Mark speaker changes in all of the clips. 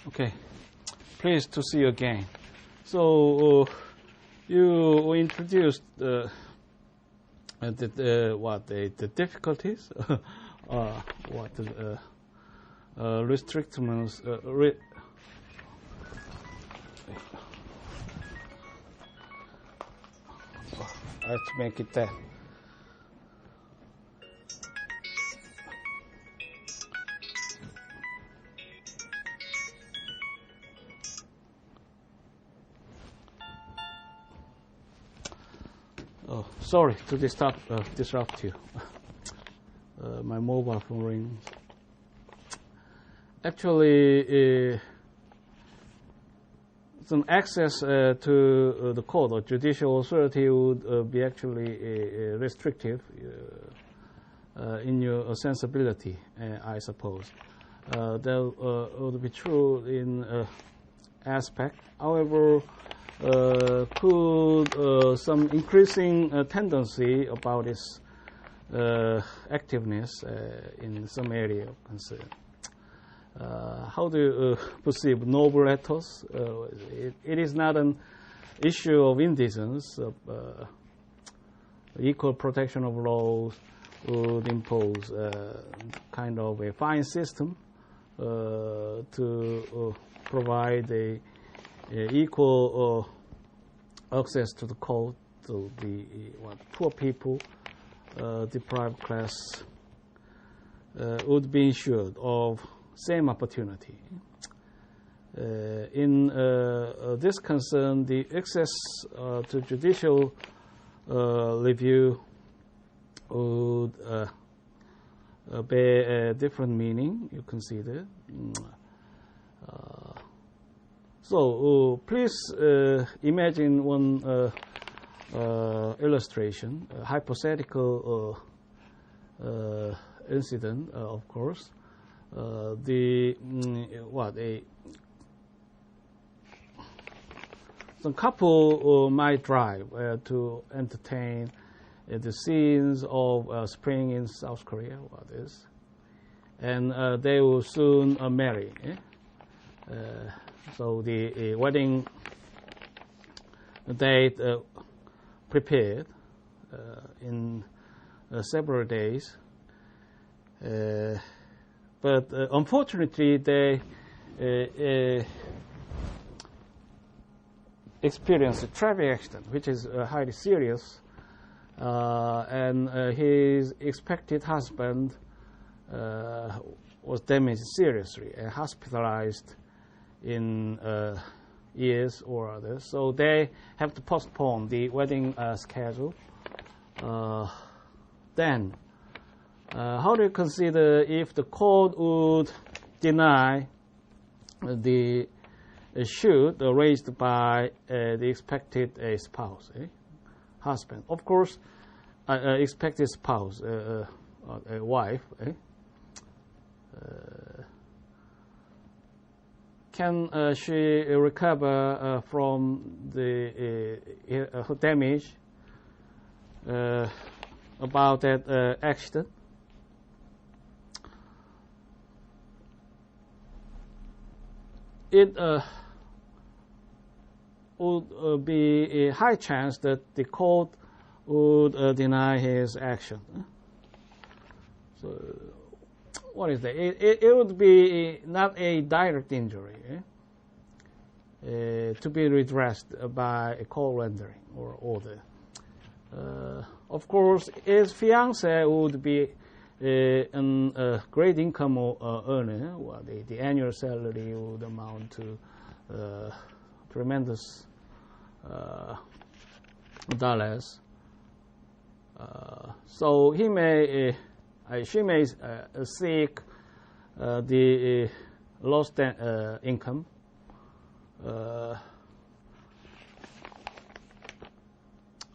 Speaker 1: Okay, pleased to see you again. So you introduced the difficulties, restrictions. I have to make it that. Oh, sorry to disrupt you. My mobile phone rings. Actually, some access to the court or judicial authority would be actually restrictive in your sensibility, I suppose. That would be true in aspect. However, could some increasing tendency about its activeness in some area of concern. How do you perceive noble ethos? It is not an issue of indecence. Equal protection of laws would impose kind of a fine system to provide a equal access to the court to the poor people, deprived class would be ensured of same opportunity. In this concern, the access to judicial review would bear a different meaning, you consider. So please imagine one illustration, a hypothetical incident, of course. Some couple might drive to entertain the scenes of spring in South Korea, and they will soon marry. So the wedding date prepared in several days, but unfortunately they experienced a traffic accident, which is highly serious, and his expected husband was damaged seriously and hospitalized in years or others. So they have to postpone the wedding schedule. Then, how do you consider if the court would deny the suit raised by the expected spouse, husband? Of course, expected spouse, a wife. Can she recover from the her damage about that accident? It would be a high chance that the court would deny his action. So, what is that? It would be not a direct injury to be redressed by a court rendering or order. Of course, his fiancée would be a great income earner. Well, the annual salary would amount to tremendous dollars. So he may. She may seek the lost income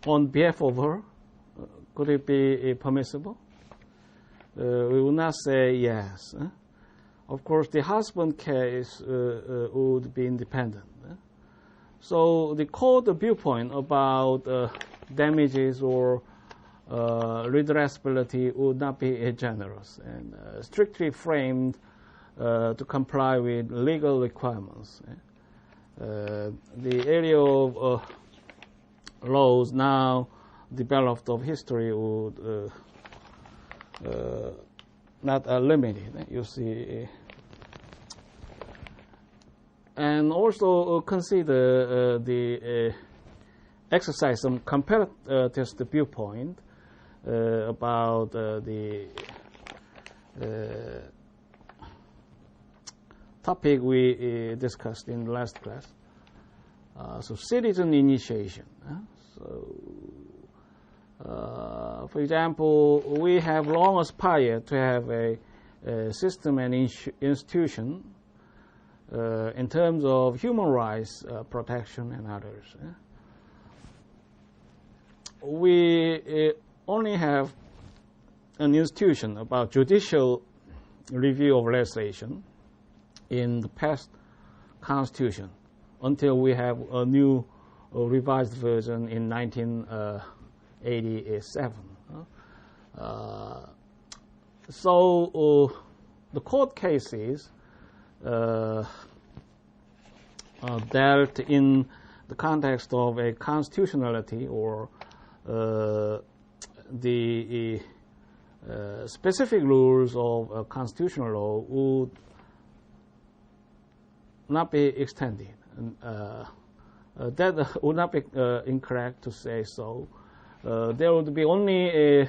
Speaker 1: on behalf of her. Could it be permissible? We will not say yes. Of course, the husband case would be independent. So the court viewpoint about damages or redressability would not be generous, and strictly framed to comply with legal requirements. The area of laws now developed of history would not limited, you see. And also consider the exercise some comparative viewpoint about the topic we discussed in the last class. So citizen initiation. For example, we have long aspired to have a system and institution in terms of human rights protection and others. We only have an institution about judicial review of legislation in the past constitution until we have a new revised version in 1987. So the court cases dealt in the context of a constitutionality or the specific rules of constitutional law would not be extended. That would not be incorrect to say so. There would be only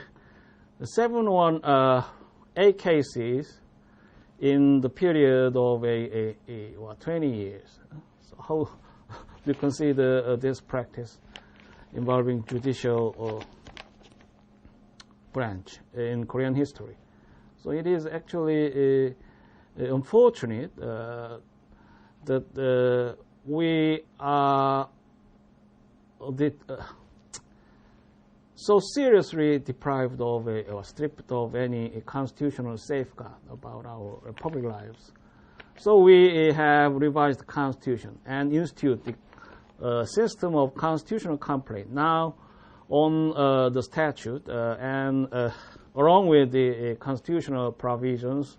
Speaker 1: 718 cases in the period of 20 years. So how do you consider this practice involving judicial branch in Korean history? So it is actually unfortunate that we are so seriously deprived of or stripped of any constitutional safeguard about our public lives. So we have revised the Constitution and institute the system of constitutional complaint now on the statute and along with the constitutional provisions,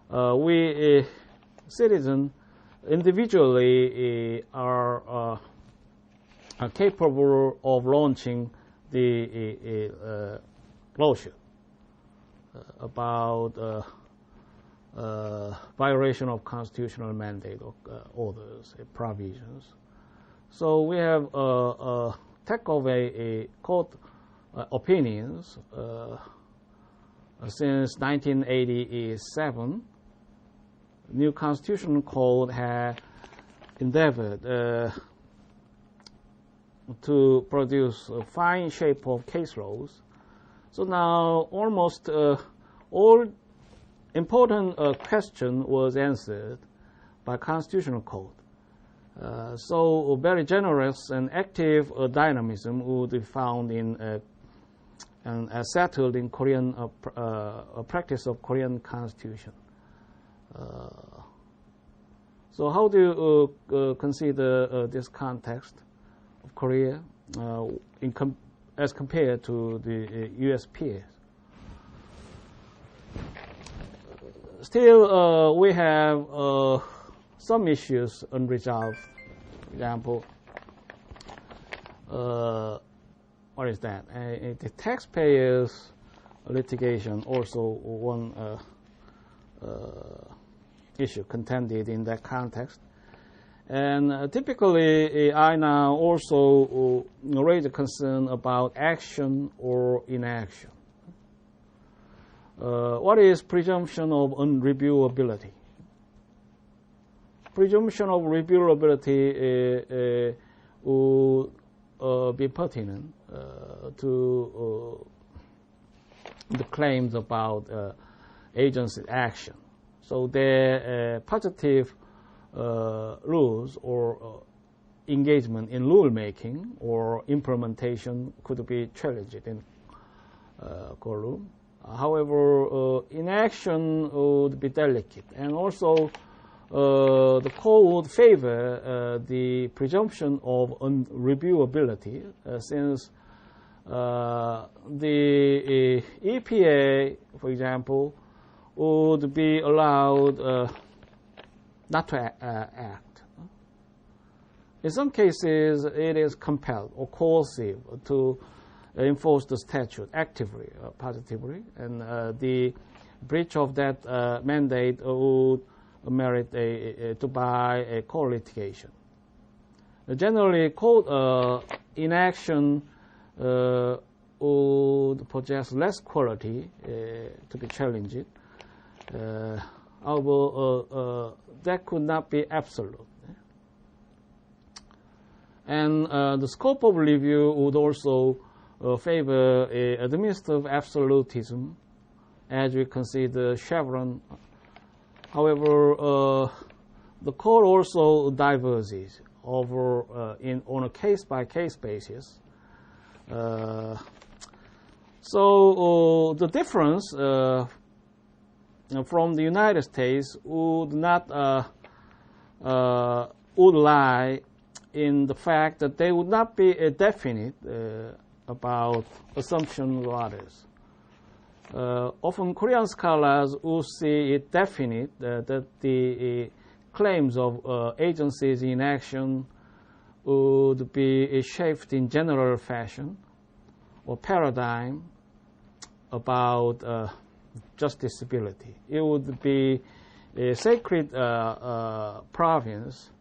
Speaker 1: we citizens individually are capable of launching the lawsuit about violation of constitutional mandate or orders, provisions. So we have a take of a court opinions since 1987. New Constitutional Code had endeavored to produce a fine shape of case laws. So now almost all important question was answered by Constitutional Code. So very generous and active dynamism would be found in and settled in Korean practice of Korean Constitution. So how do you consider this context of Korea as compared to the U.S. peers? Still, we have some issues unresolved. For example, what is that? The taxpayers' litigation also one issue contended in that context. And typically, I now also raise a concern about action or inaction. What is presumption of unreviewability? Presumption of reviewability would be pertinent to the claims about agency action. So their positive rules or engagement in rule making or implementation could be challenged in courtroom. However, inaction would be delicate, and also the court would favor the presumption of unreviewability since the EPA, for example, would be allowed not to act. In some cases, it is compelled or coercive to enforce the statute actively, positively, and the breach of that mandate would merit to buy a court litigation. Generally, court inaction would possess less quality to be challenged. Although that could not be absolute. And the scope of review would also favor administrative absolutism, as we consider Chevron. However, the court also diverges on a case-by-case basis. So the difference from the United States would lie in the fact that they would not be definite about assumptions of others. Often Korean scholars would see it definite that the claims of agencies in action would be shaped in general fashion or paradigm about justiciability. It would be a sacred province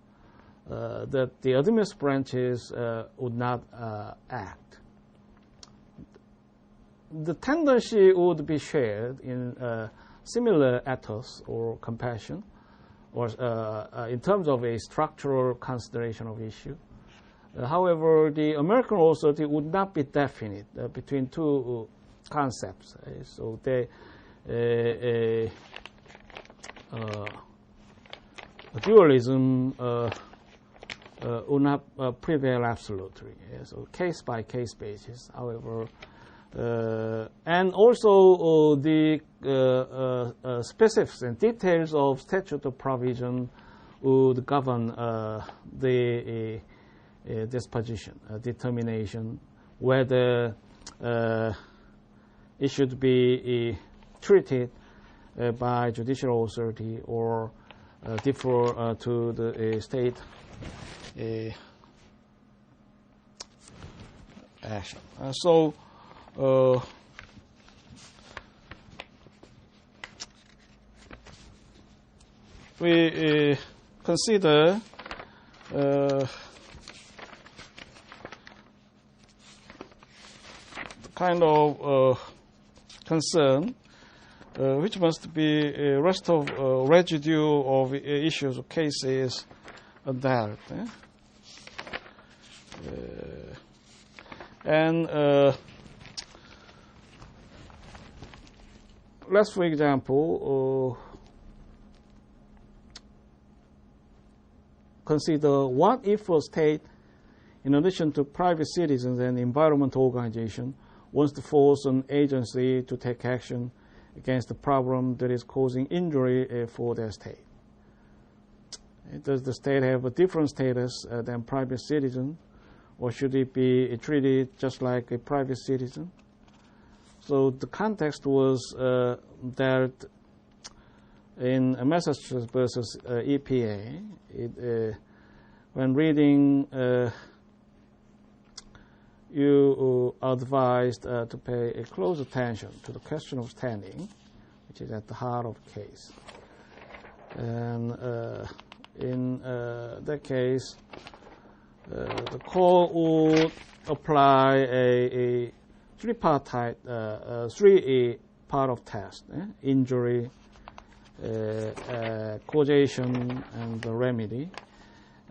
Speaker 1: that the administrative branches would not act. The tendency would be shared in similar ethos or compassion, or in terms of a structural consideration of issue. However, the American authority would not be definite between two concepts. So they dualism would not prevail absolutely. So case by case basis. However, and also the specifics and details of statutory provision would govern the disposition, determination, whether it should be treated by judicial authority or defer to the state action. So we consider the kind of concern which must be a rest of residue of issues or cases dealt. And let's, for example, consider what if a state, in addition to private citizens and environmental organization, wants to force an agency to take action against the problem that is causing injury for their state. Does the state have a different status than private citizen, or should it be treated just like a private citizen? So the context was that in Massachusetts versus EPA, when reading, you are advised to pay a close attention to the question of standing, which is at the heart of the case. And in that case, the court would apply a three-part of test: injury, causation, and the remedy.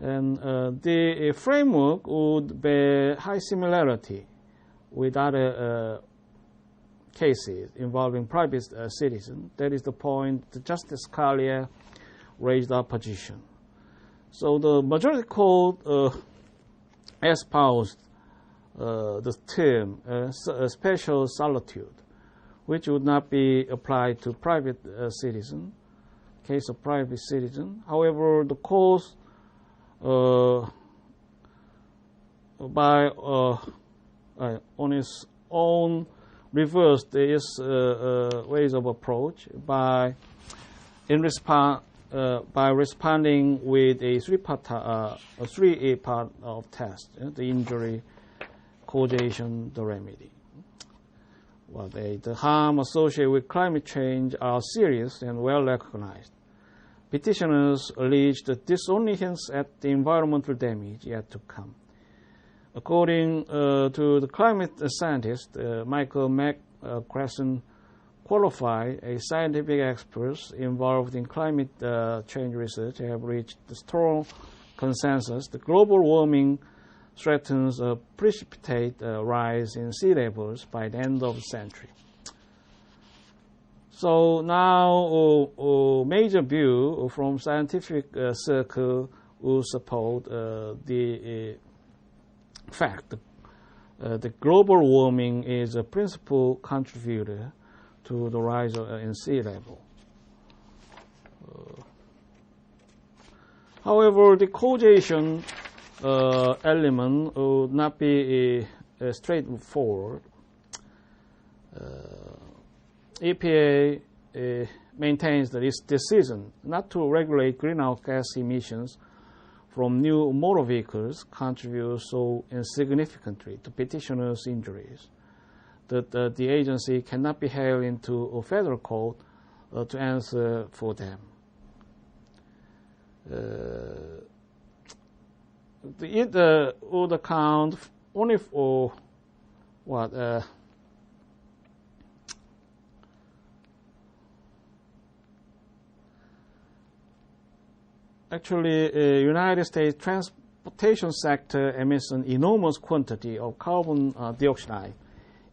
Speaker 1: And the framework would bear high similarity with other cases involving private citizens. That is the point that Justice Scalia raised our position. So the majority court espoused the term special solitude, which would not be applied to private citizen, case of private citizen. However, the court on its own reversed its ways of approach by responding with a three-part of test: the injury, causation, the remedy. Well, the harm associated with climate change are serious and well recognized. Petitioners allege that this only hints at the environmental damage yet to come. According to the climate scientist Michael McCresson, qualified scientific experts involved in climate change research have reached the strong consensus that global warming threatens a precipitate rise in sea levels by the end of the century. So now a major view from scientific circle will support the fact that global warming is a principal contributor to the rise in sea level. However, the causation element would not be straightforward. EPA maintains that its decision not to regulate greenhouse gas emissions from new motor vehicles contributes so insignificantly to petitioners' injuries that the agency cannot be held into a federal court to answer for them. It would account only for actually, United States transportation sector emits an enormous quantity of carbon dioxide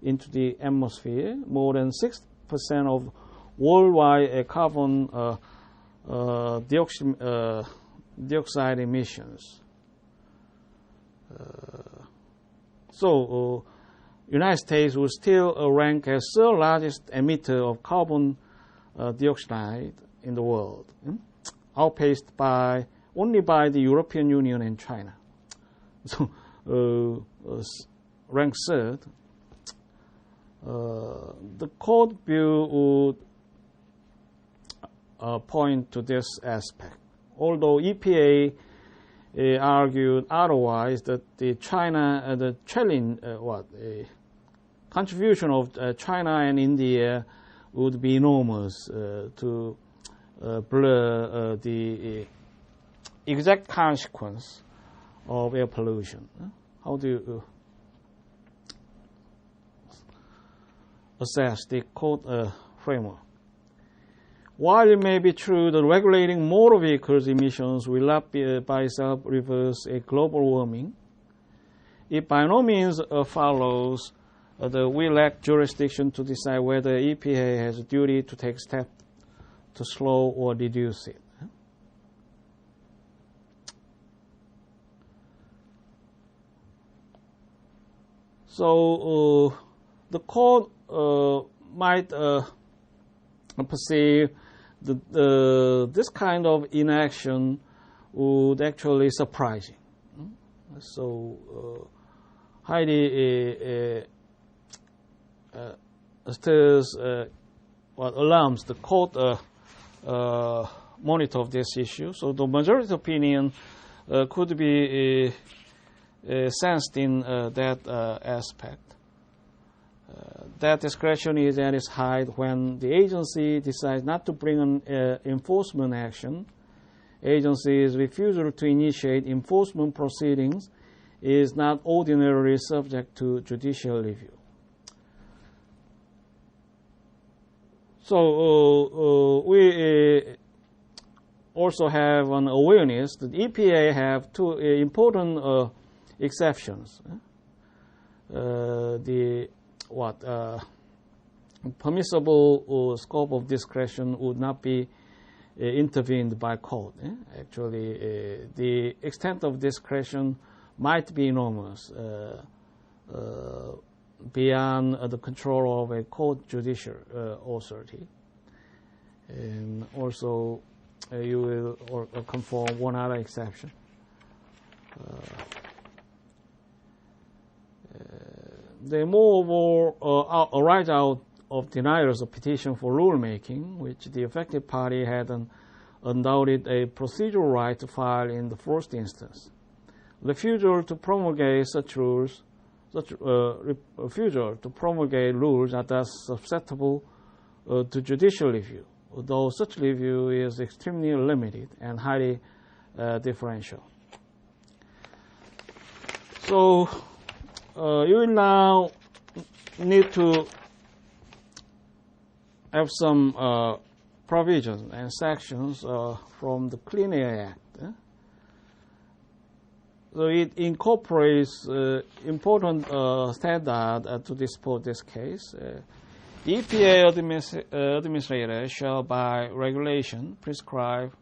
Speaker 1: into the atmosphere, more than 6% of worldwide carbon dioxide emissions. So, United States will still rank as the largest emitter of carbon dioxide in the world, outpaced only by the European Union and China. So, ranked third. The court view would point to this aspect. Although EPA argued otherwise, that the contribution of China and India would be enormous to blur the exact consequence of air pollution. How do you assess the court framework? While it may be true that regulating motor vehicles' emissions will not by itself reverse a global warming, it by no means follows that we lack jurisdiction to decide whether EPA has a duty to take steps to slow or reduce it. So the court might perceive that this kind of inaction would actually surprising. So highly stirs alarms the court monitor of this issue. So the majority opinion could be sensed in that aspect. That discretion is at its height when the agency decides not to bring an enforcement action. Agency's refusal to initiate enforcement proceedings is not ordinarily subject to judicial review. So we also have an awareness that EPA have two important exceptions. The permissible scope of discretion would not be intervened by court. Actually, the extent of discretion might be enormous, beyond the control of a court judicial authority. And also, you will conform one other exception. They moreover arise out of denials of petition for rulemaking, which the affected party had an undoubted a procedural right to file in the first instance. Refusal to promulgate refusal to promulgate rules are thus susceptible to judicial review, although such review is extremely limited and highly differential. So you will now need to have some provisions and sections from the Clean Air Act. So it incorporates important standard to dispose this case. EPA administrator shall by regulation prescribe,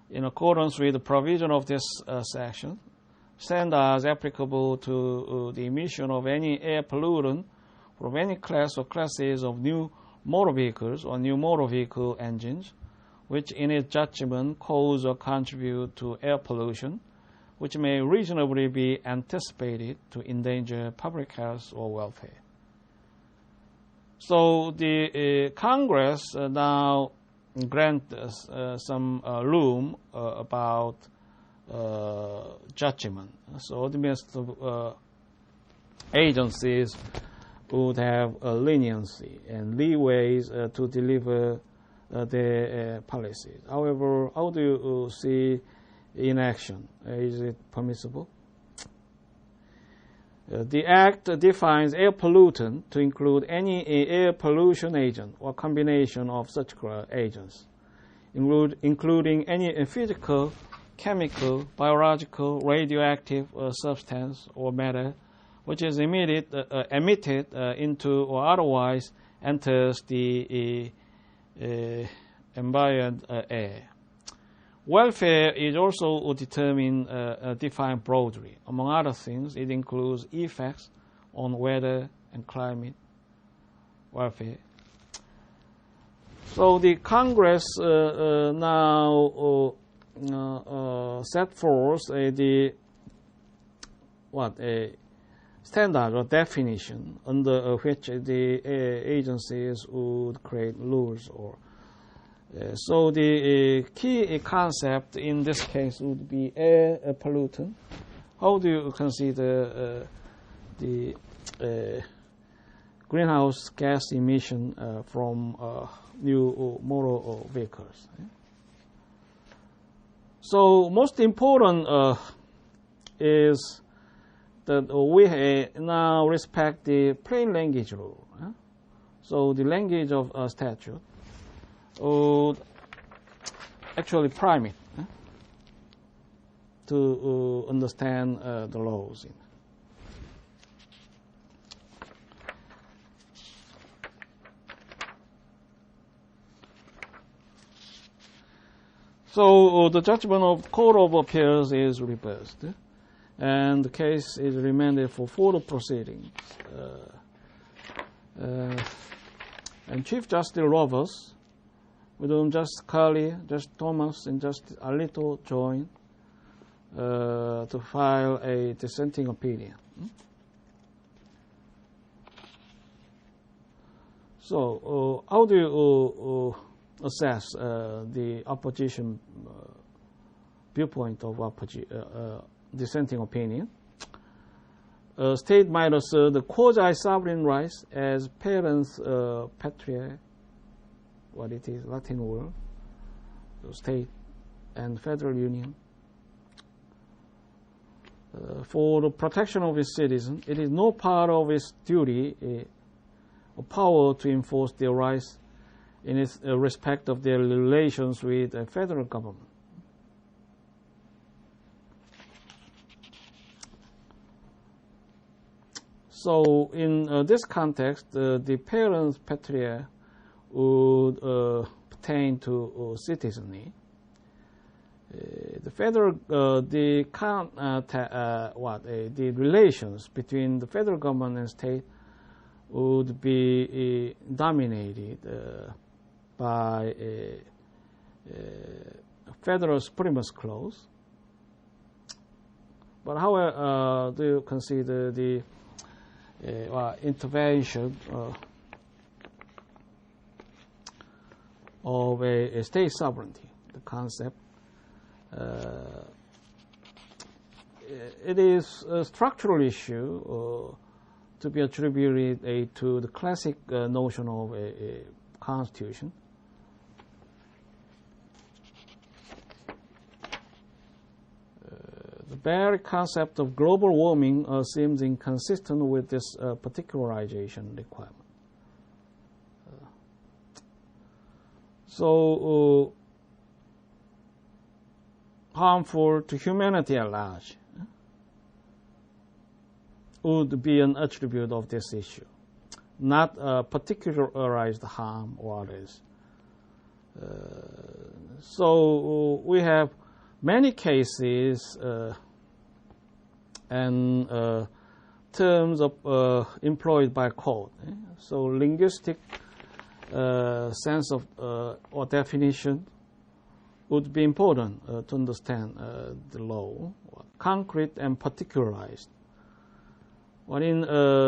Speaker 1: in accordance with the provision of this section, standards applicable to the emission of any air pollutant from any class or classes of new motor vehicles or new motor vehicle engines, which in its judgment cause or contribute to air pollution, which may reasonably be anticipated to endanger public health or welfare. So the Congress now grants some room about judgment. So administrative agencies would have leniency and leeways to deliver their policies. However, how do you see in action? Is it permissible? The Act defines air pollutant to include any air pollution agent or combination of such agents, including any physical, chemical, biological, radioactive substance or matter which is emitted into or otherwise enters the ambient air. Welfare is also defined broadly. Among other things, it includes effects on weather and climate welfare. So the Congress now set forth a standard or definition under which the agencies would create rules. So the key concept in this case would be air pollutant. How do you consider the greenhouse gas emission from new motor vehicles? So most important is that we now respect the plain language rule. So the language of a statute would actually prime it to understand the laws. So the judgment of Court of Appeals is reversed, and the case is remanded for further proceedings. And Chief Justice Roberts, with whom Justice Curley, Justice Thomas, and Justice Alito joined to file a dissenting opinion. So how do you assess the opposition viewpoint of dissenting opinion? A state might assert the quasi-sovereign rights as parents patriae, what it is, Latin word, so state and federal union. For the protection of its citizens, it is no part of its duty or power to enforce their rights in its respect of their relations with the federal government. So in this context, the parents patriae would pertain to citizenry. The federal, the relations between the federal government and state would be dominated by a federal supremacy clause. But however, do you consider the intervention of a state sovereignty, the concept. It is a structural issue to be attributed to the classic notion of a constitution. The very concept of global warming seems inconsistent with this particularization requirement. So harmful to humanity at large would be an attribute of this issue, not particularized harm or others. So we have many cases and terms of employed by court. So linguistic sense of or definition would be important to understand the law, concrete and particularized. But in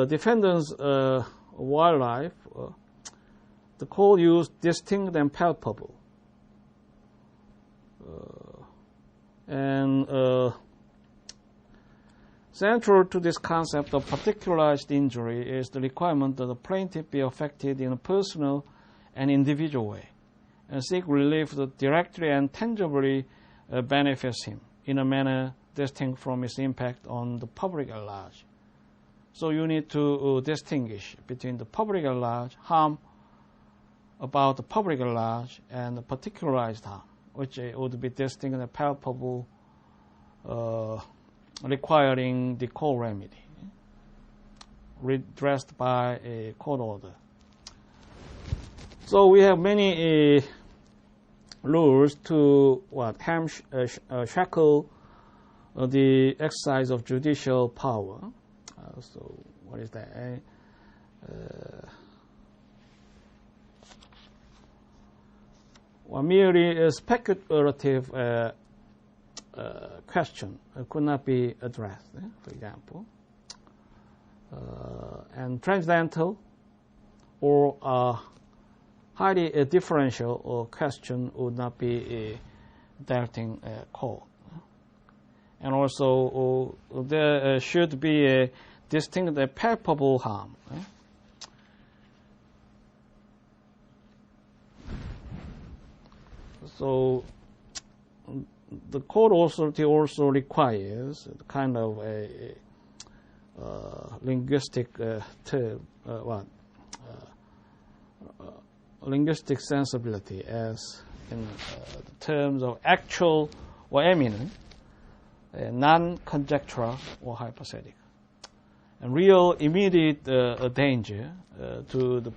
Speaker 1: defendants of wildlife, the court used distinct and palpable. And central to this concept of particularized injury is the requirement that the plaintiff be affected in a personal and individual way and seek relief that directly and tangibly benefits him in a manner distinct from its impact on the public at large. So you need to distinguish between the public at large, harm about the public at large, and the particularized harm, which would be distinct and palpable, requiring the court remedy, redressed by a court order. So we have many rules to shackle the exercise of judicial power. So what is that? Merely a speculative question could not be addressed, for example. And transcendental or highly differential question would not be dealt in court. And also there should be a distinct and palpable harm. So the court authority also requires kind of a linguistic term, linguistic sensibility, as in terms of actual or eminent, non-conjectural or hypothetical, and real immediate danger to the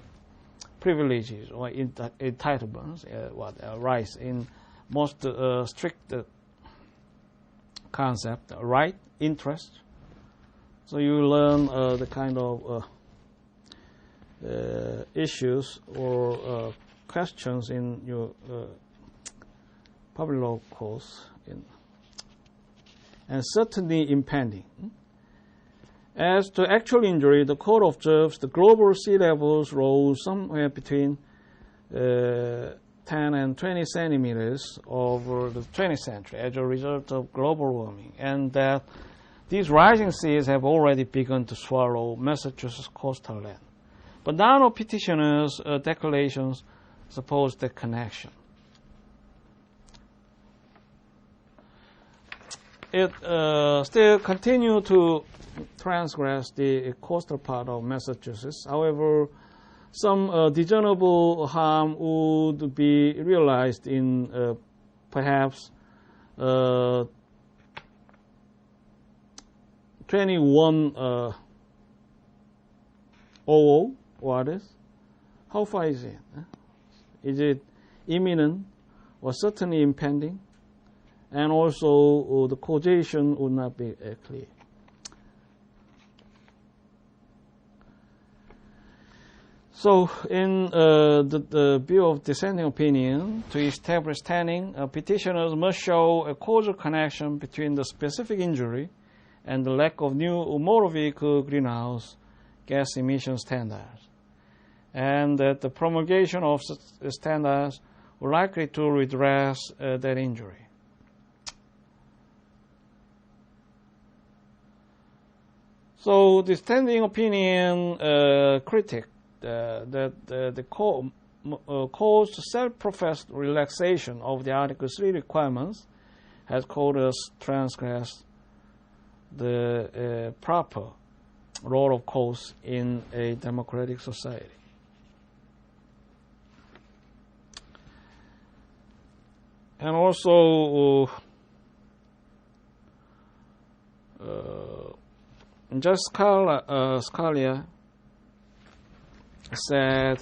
Speaker 1: privileges or entitlements rise in most strict concept, right, interest. So you learn the kind of issues or questions in your public law course, and certainly impending. As to actual injury, the court observes the global sea levels rose somewhere between 10 and 20 centimeters over the 20th century as a result of global warming, and that these rising seas have already begun to swallow Massachusetts coastal land. But none of petitioners' declarations suppose the connection. It still continues to transgress the coastal part of Massachusetts. However, some discernible harm would be realized in perhaps 2100 waters. How far is it? Is it imminent or certainly impending? And also the causation would not be clear. So in the view of dissenting opinion, to establish standing, petitioners must show a causal connection between the specific injury and the lack of new motor vehicle greenhouse gas emission standards, and that the promulgation of such standards were likely to redress that injury. So the standing opinion critic that the caused self-professed relaxation of the Article 3 requirements has called us transgress the proper role of courts in a democratic society. And also, Justice Scalia said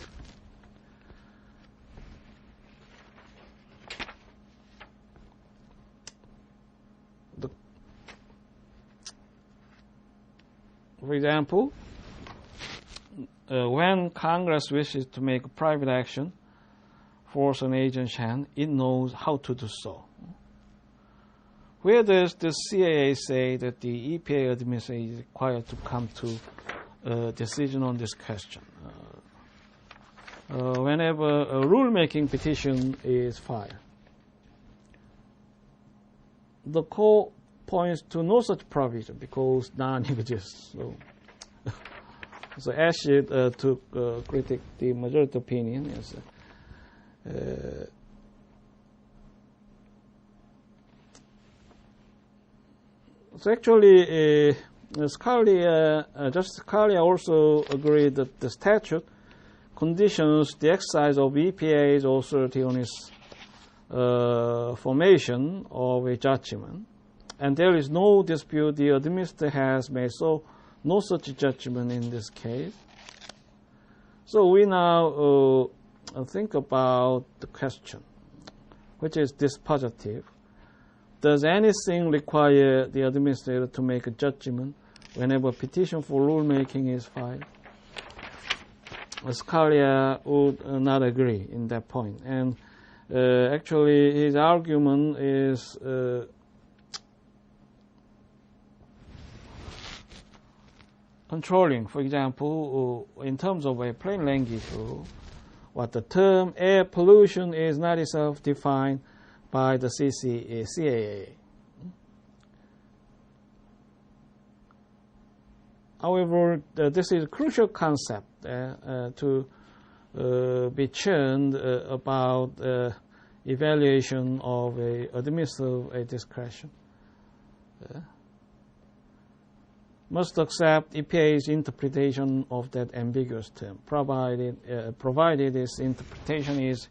Speaker 1: for example, when Congress wishes to make a private action, force an agent's hand, it knows how to do so. Where does the CAA say that the EPA administration is required to come to a decision on this question? Whenever a rulemaking petition is filed, the court points to no such provision because none exists. So Ashid took critique the majority opinion. Yes. So actually, Justice Scalia also agreed that the statute conditions the exercise of EPA's authority on its formation of a judgment, and there is no dispute the administrator has made no such judgment in this case. So we now think about the question, which is dispositive. Does anything require the administrator to make a judgment whenever a petition for rulemaking is filed? Scalia would not agree in that point. And actually, his argument is controlling. For example, in terms of a plain language rule, what the term air pollution is not itself defined by the CAA. However, this is a crucial concept to be churned about evaluation of a administrative discretion. Must accept EPA's interpretation of that ambiguous term, provided its interpretation is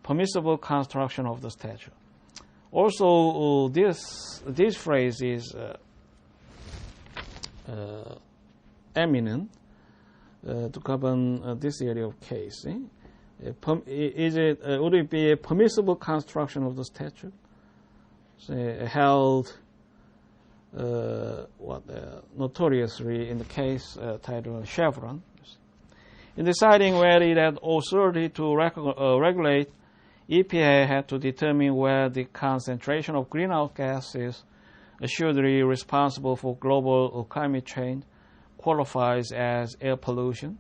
Speaker 1: permissible construction of the statute. Also, this phrase is eminent to govern this area of case. Would it be a permissible construction of the statute? Held notoriously in the case titled Chevron. In deciding whether it had authority to regulate, EPA had to determine where the concentration of greenhouse gases assuredly responsible for global climate change qualifies as air pollution.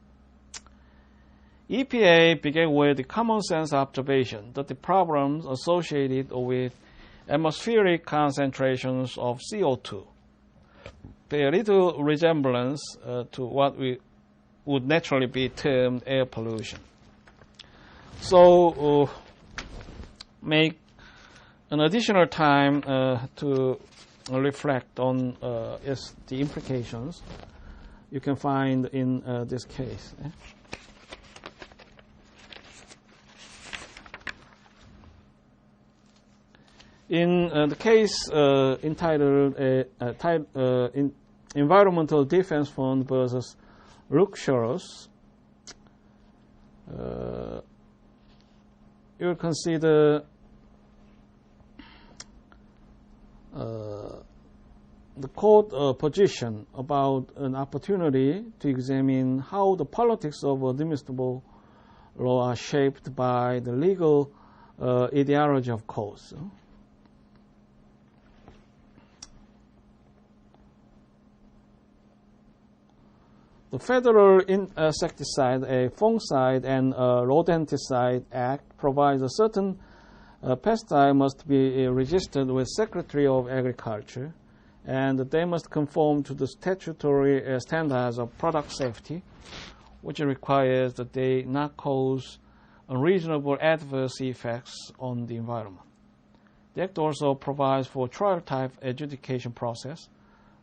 Speaker 1: EPA began with the common sense observation that the problems associated with atmospheric concentrations of CO2 bear little resemblance to what we would naturally be termed air pollution. So make an additional time to reflect on the implications you can find in this case. In the case entitled Environmental Defense Fund versus Luxuros, you will consider the court position about an opportunity to examine how the politics of administrable law are shaped by the legal ideology of courts. The Federal Insecticide, a Fungicide, and Rodenticide Act provides a certain pesticide must be registered with Secretary of Agriculture, and they must conform to the statutory standards of product safety, which requires that they not cause unreasonable adverse effects on the environment. The Act also provides for trial type adjudication process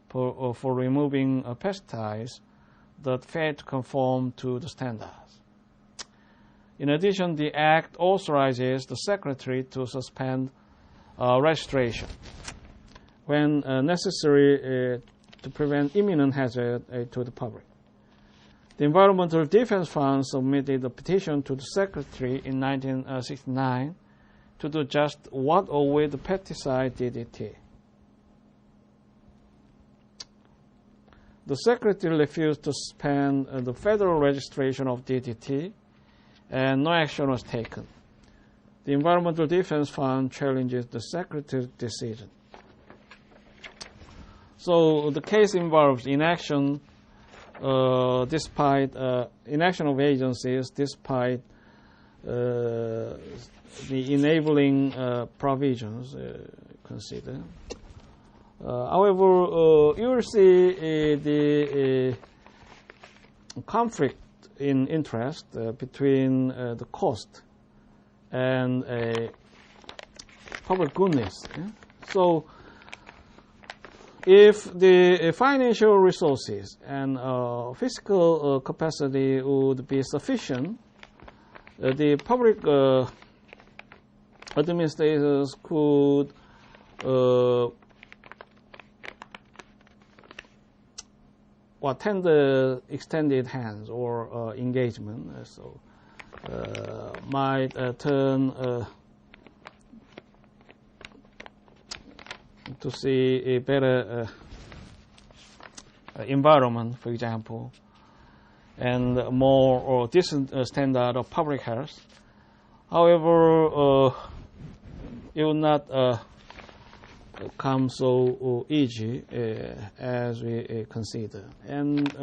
Speaker 1: for removing pesticides that fail to conform to the standards. In addition, the Act authorizes the Secretary to suspend registration when necessary to prevent imminent hazard to the public. The Environmental Defense Fund submitted a petition to the Secretary in 1969 to do just what with the pesticide DDT. The Secretary refused to suspend the federal registration of DDT, and no action was taken. The Environmental Defense Fund challenges the Secretary's decision. So the case involves inaction inaction of agencies despite the enabling provisions considered. However, you will see the conflict in interest between the cost and public goodness. Yeah? So, if the financial resources and physical capacity would be sufficient, the public administrators could tender extended hands or engagement, so might turn to see a better environment, for example, and more or decent standard of public health. However, it will not come so easy as we consider. And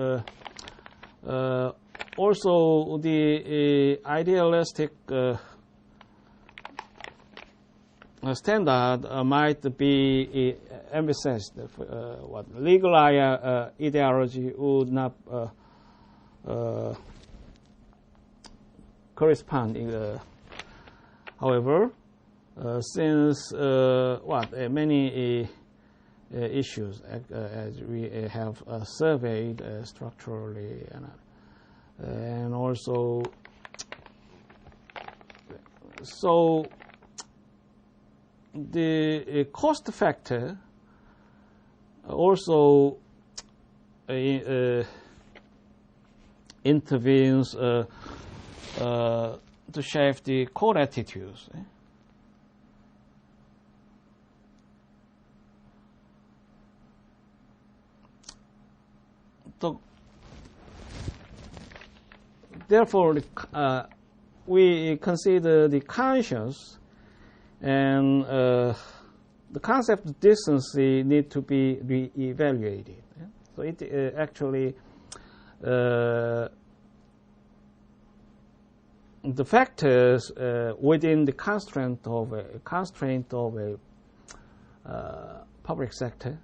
Speaker 1: also the idealistic standard might be emphasized. What legal ideology would not correspond. However, since many issues as we have surveyed structurally and also so the cost factor also intervenes to shape the core attitudes. So, therefore, we consider the conscience and the concept of decency need to be re-evaluated. So it actually the factors within the constraint of a public sector.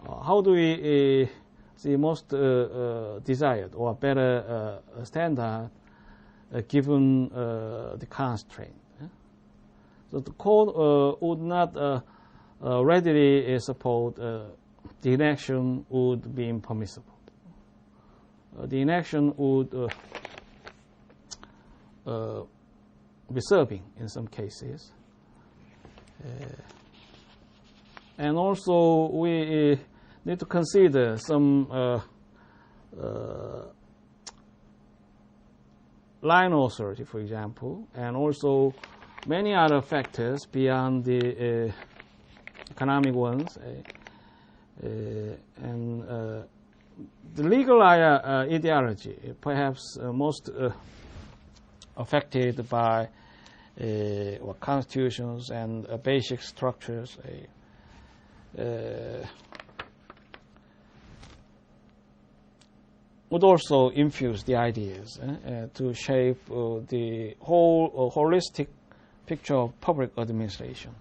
Speaker 1: How do we see most desired or better standard given the constraint? So the court would not readily support the inaction would be impermissible. The inaction would be serving in some cases. And also we need to consider some line authority, for example, and also many other factors beyond the economic ones. And the legal ideology, perhaps most affected by constitutions and basic structures, would also infuse the ideas to shape the whole holistic picture of public administration.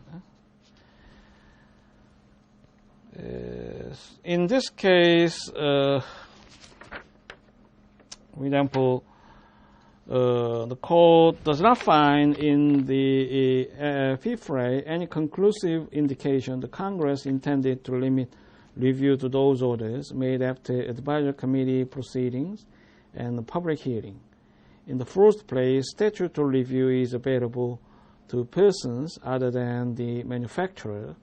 Speaker 1: In this case, for example, the court does not find in the FIFRA any conclusive indication the Congress intended to limit review to those orders made after advisory committee proceedings and the public hearing. In the first place, statutory review is available to persons other than the manufacturer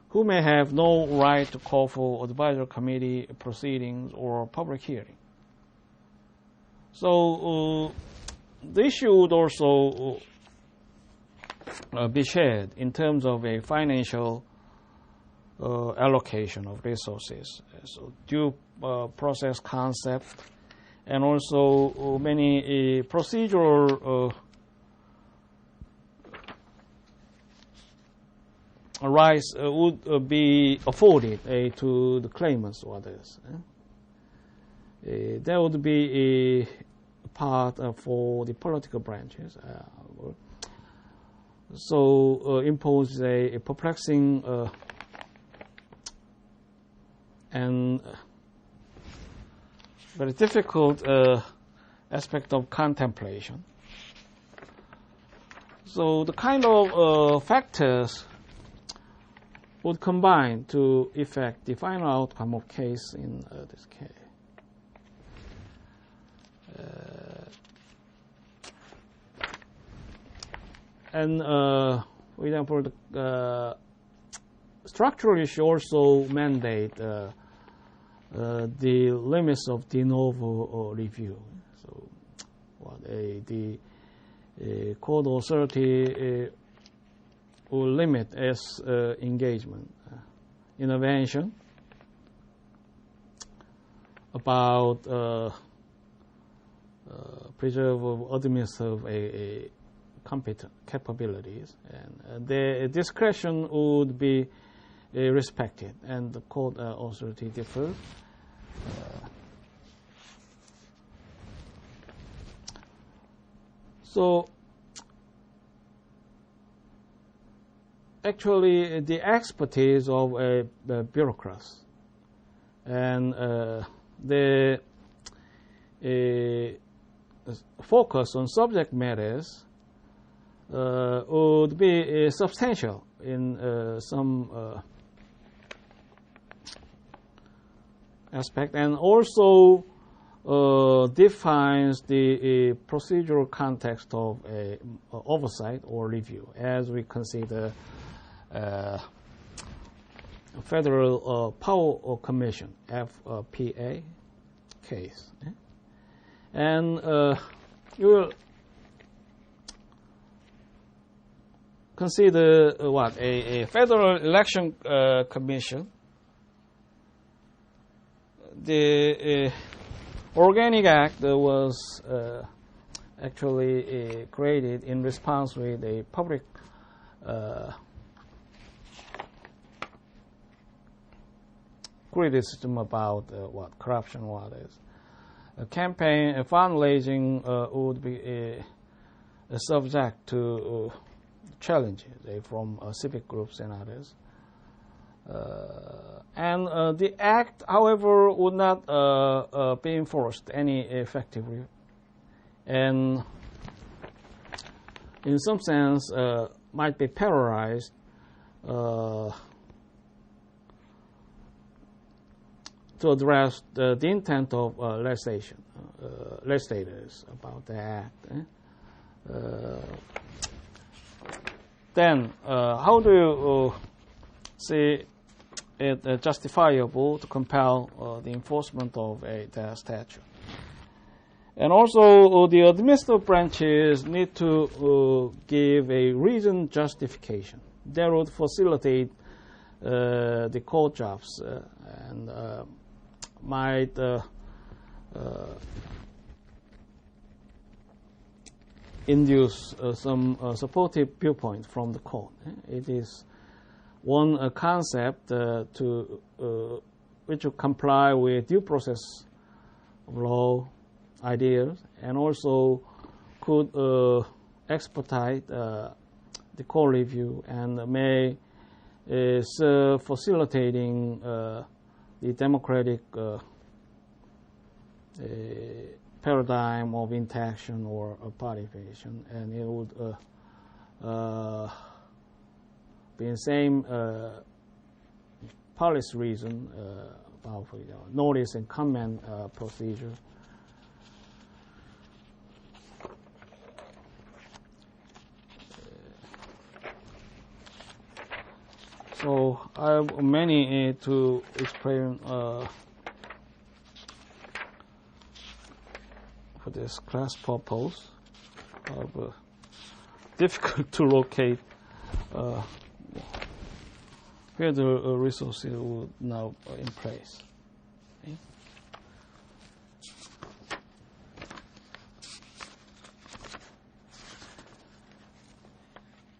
Speaker 1: who may have no right to call for advisory committee proceedings or public hearing. So the issue would also be shared in terms of a financial allocation of resources. So due process concept and also many procedural rights would be afforded to the claimants or others. That would be a part for the political branches. So impose a perplexing and very difficult aspect of contemplation. So the kind of factors would combine to effect the final outcome of case in this case. And for example, the structural issue also mandate the limits of de novo review. So the court authority will limit its engagement, intervention about preserve of administrative competent capabilities, and the discretion would be respected, and the court authority differs. So actually the expertise of the bureaucrats and the focus on subject matters would be substantial in some aspect, and also defines the procedural context of oversight or review, as we consider Federal Power Commission (FPA) case, and you will consider a Federal Election Commission. The Organic Act was actually created in response with a public criticism about corruption is. A campaign, a fundraising would be a subject to challenges from civic groups and others. And the act, however, would not be enforced any effectively, and in some sense might be paralyzed to address the intent of legislators about the act. Then, how do you see it justifiable to compel the enforcement of the statute? And also, the administrative branches need to give a reasoned justification. That would facilitate the court jobs and might induce some supportive viewpoint from the court. It is one concept to which will comply with due process of law ideas, and also could expedite the court review and may serve facilitating the democratic paradigm of interaction or participation, and it would be the same policy reason about notice and comment procedure. So I have many to explain for this class purpose. Difficult to locate where the resources would now in place. Okay.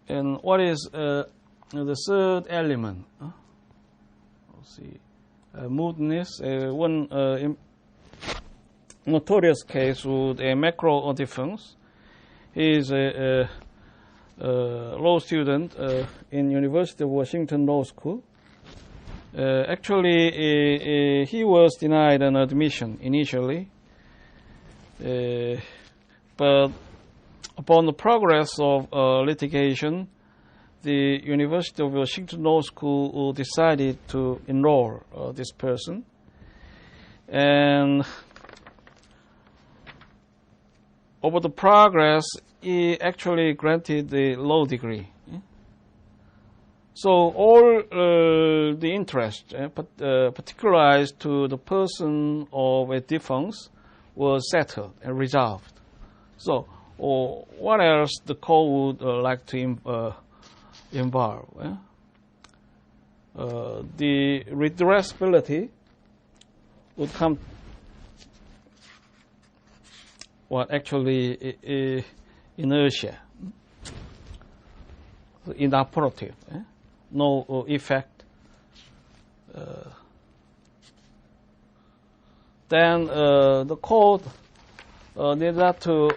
Speaker 1: And what is the third element? Let's see, mootness. One notorious case with a macro defense. He is a law student in University of Washington Law School. Actually, he was denied an admission initially, but upon the progress of litigation, the University of Washington Law School decided to enroll this person, and over the progress, he actually granted the law degree. So all the interest, particularized to the person of a defense, was settled and resolved. So what else the court would like to involve? The redressability would come. What actually inertia, inoperative, no effect. Then the court need not to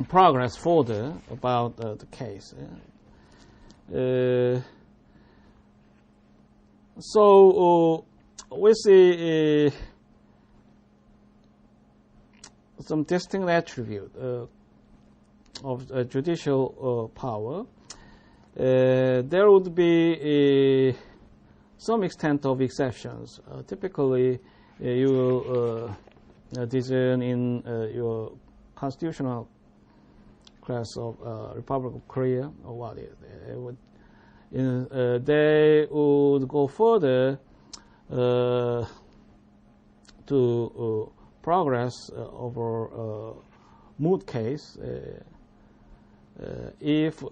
Speaker 1: progress further about the case. So we see some distinct attribute of judicial power. There would be some extent of exceptions. Typically, you will discern in your constitutional class of Republic of Korea, or what they would go further to progress over moot case if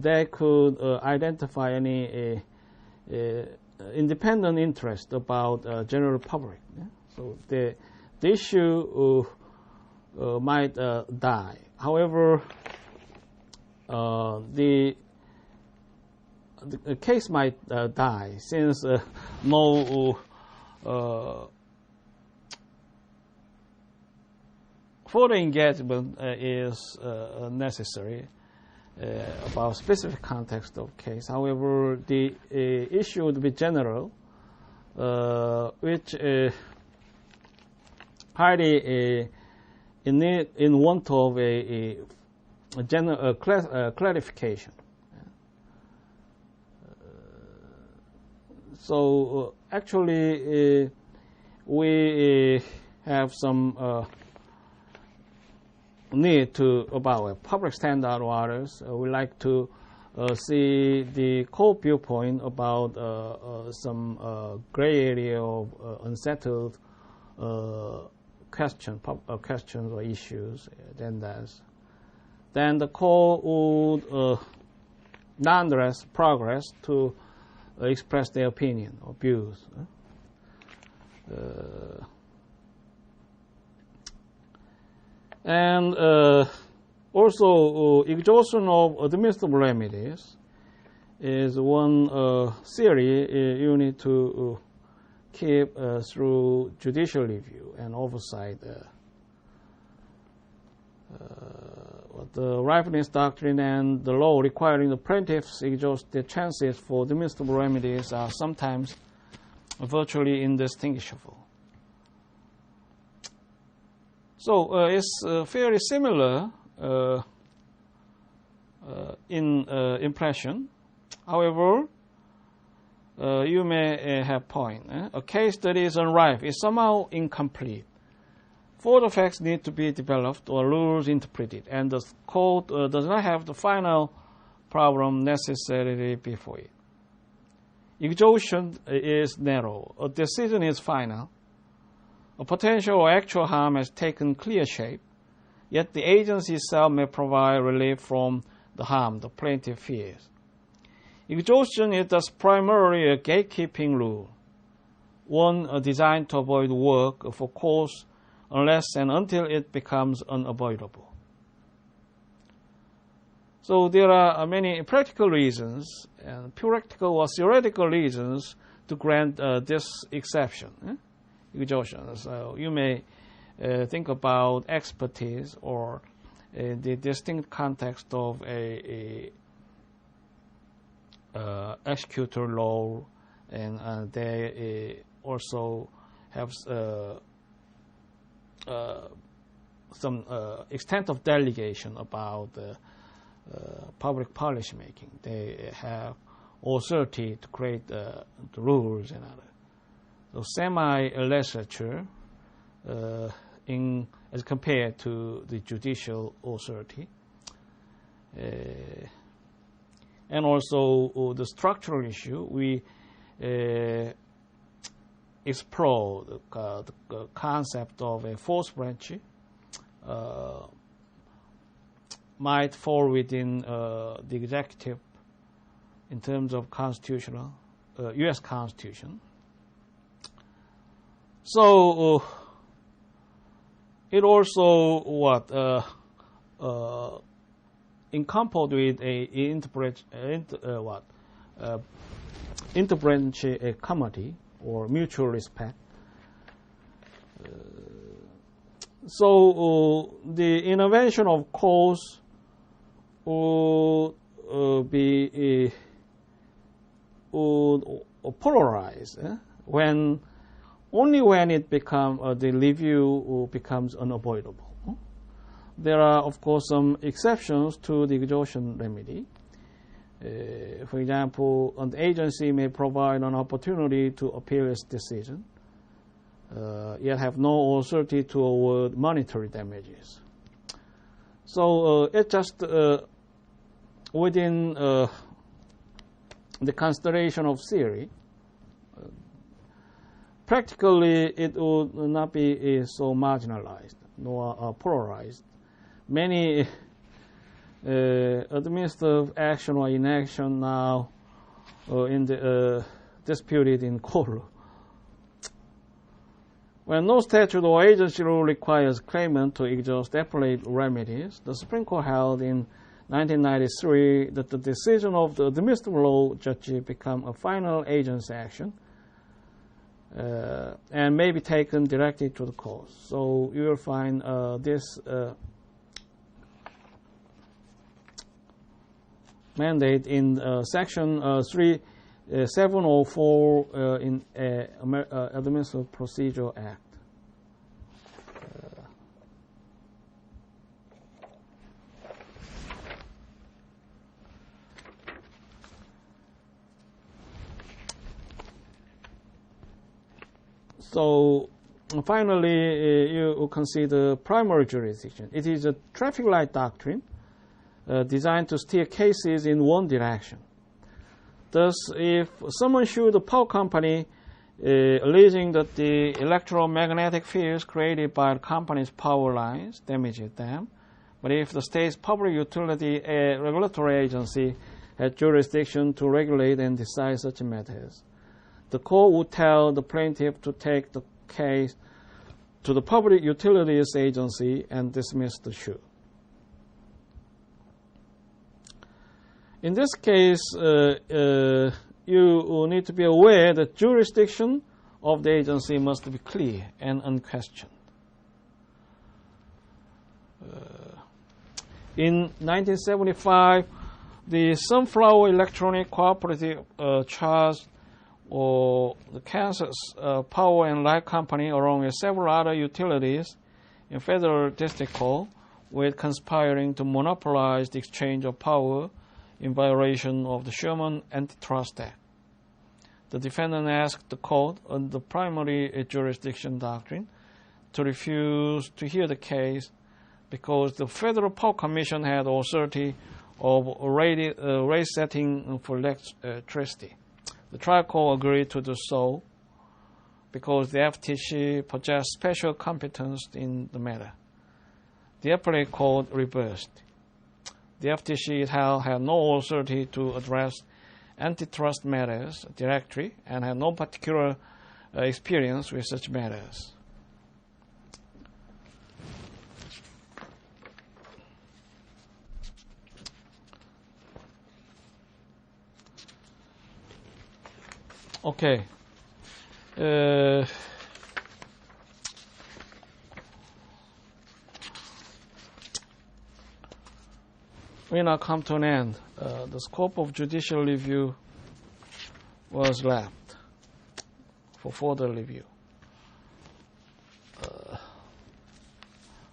Speaker 1: they could identify any independent interest about general public. So the issue might die. However, the case might die since no further engagement is necessary about specific context of case. However, the issue would be general, which party in want of a general clarification. So actually, we have some need to about public standard orders. We like to see the court viewpoint about some gray area of unsettled questions or issues. Then the court would nonetheless progress to express their opinion or views. And also, exhaustion of administrative remedies is one theory you need to keep through judicial review and oversight. The ripeness doctrine and the law requiring the plaintiffs exhaust their chances for administrable remedies are sometimes virtually indistinguishable. So it's fairly similar in impression. However, you may have point. A case that is unripe is somehow incomplete. Further facts need to be developed or rules interpreted, and the court does not have the final problem necessarily before it. Exhaustion is narrow. A decision is final. A potential or actual harm has taken clear shape, yet the agency itself may provide relief from the harm the plaintiff fears. Exhaustion is thus primarily a gatekeeping rule, one designed to avoid work for cause unless and until it becomes unavoidable. So there are many practical reasons and practical or theoretical reasons to grant this exception, exhaustion. So you may think about expertise or the distinct context of a executor law, and they also have some extent of delegation about public policy making. They have authority to create the rules and other. So semi-legislature as compared to the judicial authority. And also the structural issue, we explore the concept of a fourth branch might fall within the executive in terms of constitutional, U.S. Constitution. So it also encompassed with a interbranch committee or mutual respect. So the intervention of courts would be polarized only when it the review becomes unavoidable. There are, of course, some exceptions to the exhaustion remedy. For example, an agency may provide an opportunity to appeal its decision, yet have no authority to award monetary damages. So it's just within the consideration of theory. Practically, it would not be so marginalized nor polarized. Many administrative action or inaction now in the disputed in court. When no statute or agency rule requires claimant to exhaust appellate remedies, the Supreme Court held in 1993 that the decision of the administrative law judge become a final agency action and may be taken directly to the court. So you will find this mandate in Section 3704 in Administrative Procedure Act. So finally, you consider primary jurisdiction. It is a traffic light doctrine designed to steer cases in one direction. Thus, if someone sued the power company alleging that the electromagnetic fields created by the company's power lines damaged them, but if the state's public utility regulatory agency had jurisdiction to regulate and decide such matters, the court would tell the plaintiff to take the case to the public utilities agency and dismiss the suit. In this case, you need to be aware that jurisdiction of the agency must be clear and unquestioned. In 1975, the Sunflower Electronic Cooperative charged the Kansas Power and Light Company, along with several other utilities in federal district court, with conspiring to monopolize the exchange of power in violation of the Sherman Antitrust Act. The defendant asked the court on the primary jurisdiction doctrine to refuse to hear the case because the Federal Power Commission had authority of rate setting for electricity. The trial court agreed to do so because the FTC possessed special competence in the matter. The appellate court reversed. The FTC had no authority to address antitrust matters directly and had no particular experience with such matters. Okay. We now come to an end. The scope of judicial review was left for further review.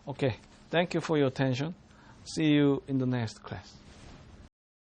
Speaker 1: Okay. Thank you for your attention. See you in the next class.